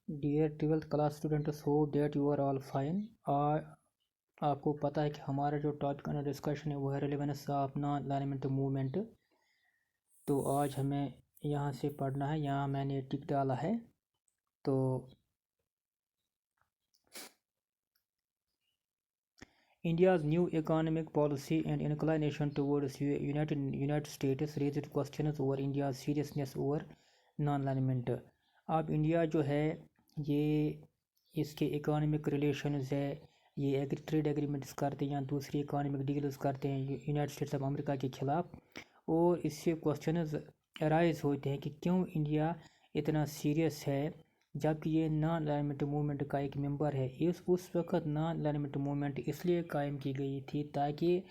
Dear 12th class students, hope that you are all fine. आपको पता है कि हमारा जो टॉपिक का डिस्कशन है वो है relevance of non alignment movement. तो आज हमें यहाँ से पढ़ना है। यहाँ मैंने टिक डाला है। तो India's new economic policy and inclination towards United States raised questions over India's seriousness over non-alignment. अब इंडिया जो है ये इसके इकोनॉमिक रिलेशंस है, ये ट्रेड एग्रीमेंट्स करते हैं या दूसरी इकोनॉमिक डील्स करते हैं यूनाइटेड स्टेट्स ऑफ अमेरिका के ख़िलाफ़, और इससे क्वेश्चंस अराइज होते हैं कि क्यों इंडिया इतना सीरियस है जबकि ये नॉन अलाइनमेंट मूवमेंट का एक मेंबर है। उस वक्त नॉन अलाइनमेंट मूवमेंट इसलिए कायम की गई थी ताकि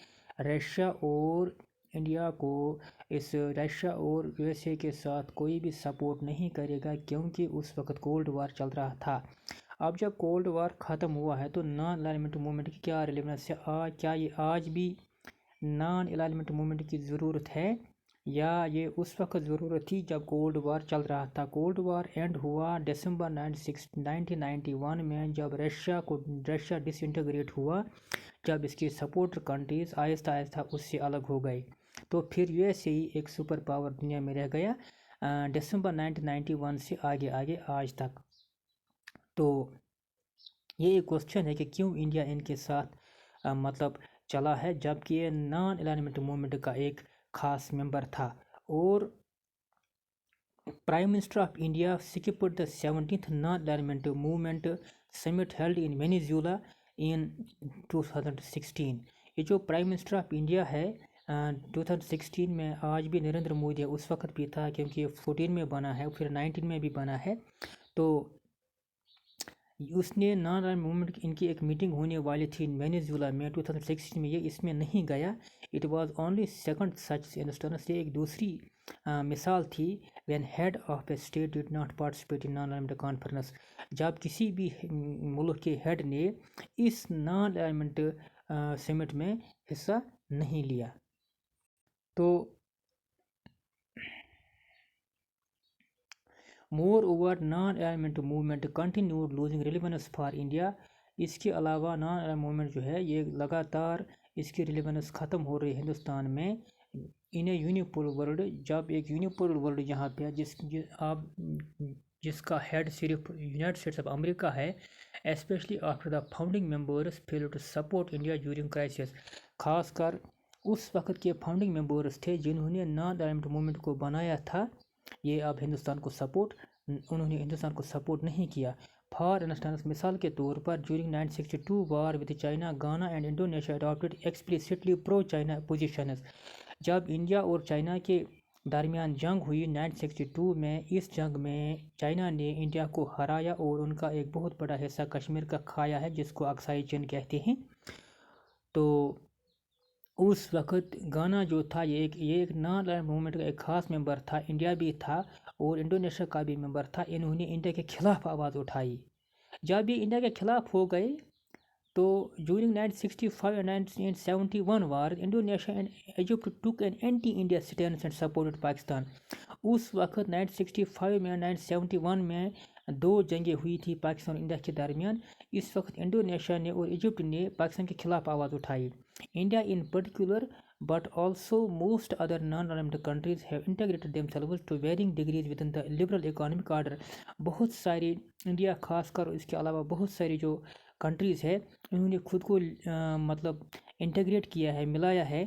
रशिया और इंडिया को रशिया और यूएसए के साथ कोई भी सपोर्ट नहीं करेगा, क्योंकि उस वक्त कोल्ड वार चल रहा था। अब जब कोल्ड वार ख़त्म हुआ है तो नॉन अलाइनमेंट मूवमेंट की क्या रिलेवेंस है? क्या ये आज भी नॉन अलाइनमेंट मूवमेंट की ज़रूरत है या ये उस वक्त ज़रूरत थी जब कोल्ड वार चल रहा था? कोल्ड वार एंड हुआ दिसंबर 1991 में, जब रशिया डिसइंटीग्रेट हुआ, जब इसकी सपोर्टर कंट्रीज़ आहिस्ता आहिस्ता उससे अलग हो गए। तो फिर यूएसए ही एक सुपर पावर दुनिया में रह गया दिसंबर 1991 से आगे आगे आज तक। तो ये एक क्वेश्चन है कि क्यों इंडिया इनके साथ मतलब चला है जबकि ये नॉन अलाइनमेंट मूवमेंट का एक खास मेंबर था। और prime minister of India skipped the 17th non alignment movement summit held in Venezuela in 2016। ये जो प्राइम मिनिस्टर ऑफ इंडिया है 2016 में, आज भी नरेंद्र मोदी है, उस वक्त भी था क्योंकि 14 में बना है, फिर 19 में भी बना है। तो उसने नॉन अलाइनमेंट मूवमेंट इनकी एक मीटिंग होने वाली थी वेनेजुएला में 2016 में, ये इसमें नहीं गया। It was only second such instance. ये एक दूसरी मिसाल थी when head of A state did not participate in non alignment conference, जब किसी भी मुल्क के हेड ने इस नॉन अलाइनमेंट समिट में हिस्सा नहीं लिया। तो more over non alignment movement continued losing relevance for India. इसके अलावा नॉन अलाइनमेंट मूवमेंट जो है ये लगातार इसकी रिलेवेंस ख़त्म हो रही है हिंदुस्तान में इन ए यूनिपोलर वर्ल्ड। जब एक यूनिपोलर वर्ल्ड यहाँ पे जिसका हेड सिर्फ यूनाइटेड स्टेट्स ऑफ अमेरिका है, especially after the founding members fail to support India during crisis. खासकर उस वक्त के फाउंडिंग मेंबर्स थे जिन्होंने नॉन अलाइनमेंट मूवमेंट को बनाया था, ये अब उन्होंने हिंदुस्तान को सपोर्ट नहीं किया। फॉर इंस्टेंस, मिसाल के तौर पर ड्यूरिंग 1962 वार विद चाइना, गाना and Indonesia adopted explicitly pro China positions. जब इंडिया और चाइना के दरमियान जंग हुई 1962 में, इस जंग में चाइना ने इंडिया को हराया और उनका एक बहुत बड़ा हिस्सा कश्मीर का खाया है, जिसको अक्साई चीन कहते हैं। तो उस वक्त गाना जो था ये एक नॉन अलाइनमेंट मूवमेंट का एक खास मेंबर था। इंडिया भी था और इंडोनेशिया का भी मेंबर था। इन्होंने इंडिया के खिलाफ आवाज़ उठाई। जब ये इंडिया के खिलाफ हो गए तो during 1965 and 1971 war, Indonesia and Egypt took an anti India stand and supported Pakistan. उस वक्त 1965 में 1971 में दो जंगें हुई थी पाकिस्तान और इंडिया के दरमियान। इस वक्त इंडोनेशिया ने और इजिप्ट ने पाकिस्तान के खिलाफ आवाज़ उठाई। India in particular but also most other non-aligned countries have integrated themselves to varying degrees within the liberal economic order। बहुत सारी इंडिया खासकर, इसके अलावा बहुत सारी जो कंट्रीज़ है, इन्होंने खुद को मतलब इंटीग्रेट किया है, मिलाया है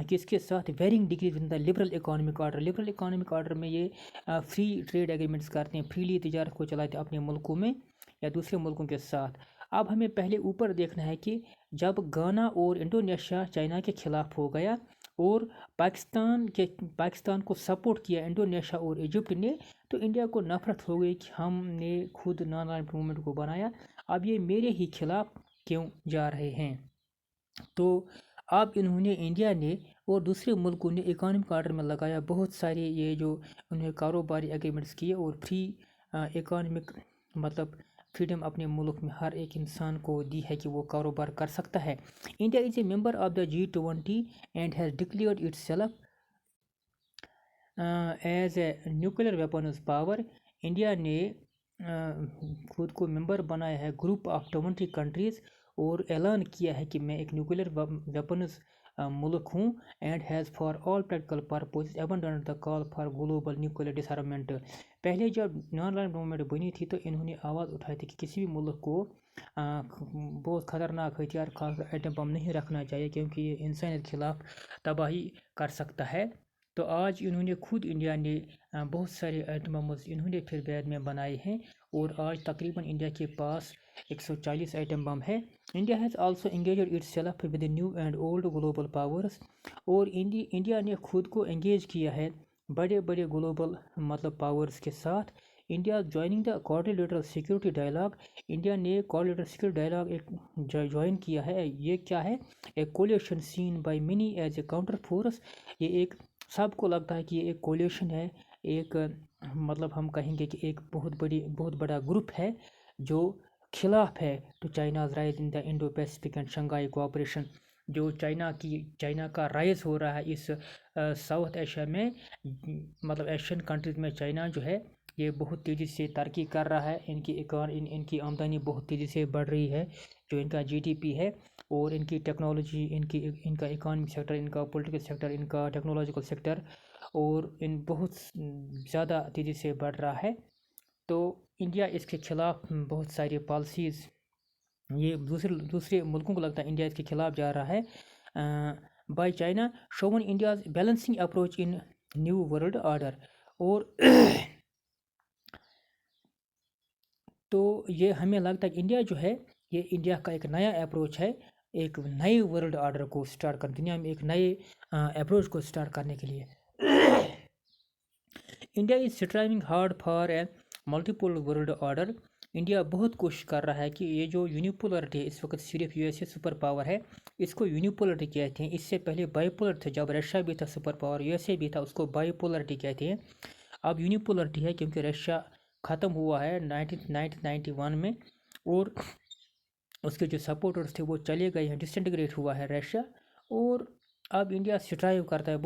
किसके साथ? Varying degrees in the liberal economic order. Liberal economic order में ये फ्री ट्रेड एग्रीमेंट्स करते हैं, फ्रीली तिजारत को चलाते हैं अपने मुल्कों में या दूसरे मुल्कों के साथ। अब हमें पहले ऊपर देखना है कि जब गाना और इंडोनेशिया चाइना के खिलाफ हो गया और पाकिस्तान को सपोर्ट किया इंडोनेशिया और इजिप्ट ने, तो इंडिया को नफरत हो गई कि हमने खुद नॉन अलाइनमेंट मूवमेंट को बनाया, अब ये मेरे ही खिलाफ क्यों जा रहे हैं। तो अब इन्होंने, इंडिया ने और दूसरे मुल्कों ने इकोनॉमिक ऑर्डर में लगाया बहुत सारे ये जो उन्होंने कारोबारी एग्रीमेंट्स किए और फ्री इकोनॉमिक मतलब फ्रीडम अपने मुल्क में हर एक इंसान को दी है कि वो कारोबार कर सकता है। India is a member of the G20 and has declared itself as a nuclear weapons power. India ने خود کو ممبر بنایا ہے گروپ آف 20 کنٹریز، اور اعلان کیا ہے کہ میں ایک نیوکلیر ویپنز ملک ہوں، and has for all practical purpose abandoned the call for global nuclear disarmament. پہلے جب نان الائنڈ موومنٹ بنی تھی تو انہوں نے آواز اٹھائی تھی کہ کسی بھی ملک کو بہت خطرناک ہتھیار خاص کر ایٹم بم نہیں رکھنا چاہیے، کیونکہ یہ انسانیت کے خلاف تباہی کر سکتا ہے۔ تو آج انہوں نے خود انڈیا نے بہت سارے ایٹم بمز انہوں نے پھر بعد میں بنائے ہیں، اور آج تقریباً انڈیا کے پاس 140 ایٹم بم ہے۔ India has also engaged it self with new and old global powers, اور انڈیا نے خود کو انگیج کیا ہے بڑے بڑے گلوبل پاورس کے ساتھ۔ India joining the coordinator security dialogue, India نے کوارڈینیٹر سیکورٹی ڈائلاگ ایک جوائن کیا ہے۔ یہ کیا ہے؟ ایک coalition seen by many as a counter force. یہ ایک سب کو لگتا ہے کہ یہ ایک کولیشن ہے، ایک ہم کہیں گے کہ ایک بہت بڑا گروپ ہے جو خلاف ہے to China's rise in the Indo Pacific and Shanghai cooperation. جو چائنا کا رائز ہو رہا ہے اس ساؤتھ ایشیا میں، ایشین کنٹریز میں چائنا جو ہے یہ بہت تیزی سے ترقی کر رہا ہے، ان کی آمدنی بہت تیزی سے بڑھ رہی ہے، جو ان کا جی ڈی پی ہے، اور ان کی ٹیکنالوجی، ان کا اکانومک سیکٹر، ان کا پولیٹیکل سیکٹر، ان کا ٹیکنالوجیکل سیکٹر، اور ان بہت زیادہ تیزی سے بڑھ رہا ہے۔ تو انڈیا اس کے خلاف بہت ساری پالیسیز، یہ دوسرے ملکوں کو لگتا ہے انڈیا اس کے خلاف جا رہا ہے۔ By China shown India's balancing approach in new world order, اور تو یہ ہمیں لگتا ہے کہ انڈیا جو ہے یہ انڈیا کا ایک نیا اپروچ ہے، ایک نئے ورلڈ آرڈر کو سٹارٹ کر دنیا میں ایک نئے اپروچ کو سٹارٹ کرنے کے لیے۔ India is striving hard for a multiple world order. India بہت کوشش کر رہا ہے کہ یہ جو یونیپولرٹی ہے، اس وقت صرف U S a super power ہے، اس کو یونیپولرٹی کہتے ہیں۔ اس سے پہلے بائی پولر تھے، جب رشیا بھی تھا super power, U S A بھی تھا، اس کو بائی پولرٹی کہتے ہیں۔ اب یونیپولرٹی ہے کیونکہ رشیا ختم ہوا ہے 1991 میں، اور اس کے جو سپورٹرز تھے وہ چلے گئے ہیں، ڈسنٹیگریٹ ہوا ہے رشیا، اور اب انڈیا سٹرائیو کرتا ہے،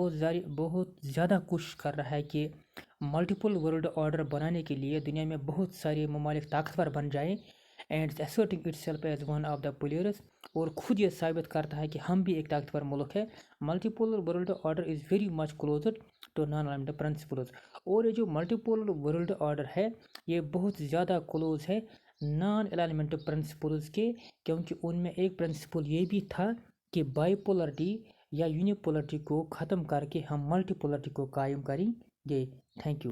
بہت زیادہ کوشش کر رہا ہے کہ ملٹیپل ورلڈ آرڈر بنانے کے لیے دنیا میں بہت سارے ممالک طاقتور بن جائیں، and asserting itself as one of the players، اور خود یہ ثابت کرتا ہے کہ ہم بھی ایک طاقتور ملک ہے۔ Multiple world order is very much closer to non aligned principles, اور یہ جو ملٹیپل ورلڈ آرڈر ہے یہ بہت زیادہ کلوز ہے نان الائنمنٹ پرنسپلز کے، کیونکہ ان میں ایک پرنسپل یہ بھی تھا کہ بائی پولرٹی یا یونیپولرٹی کو ختم کر کے ہم ملٹی پولرٹی کو قائم کریں گے۔ Thank you.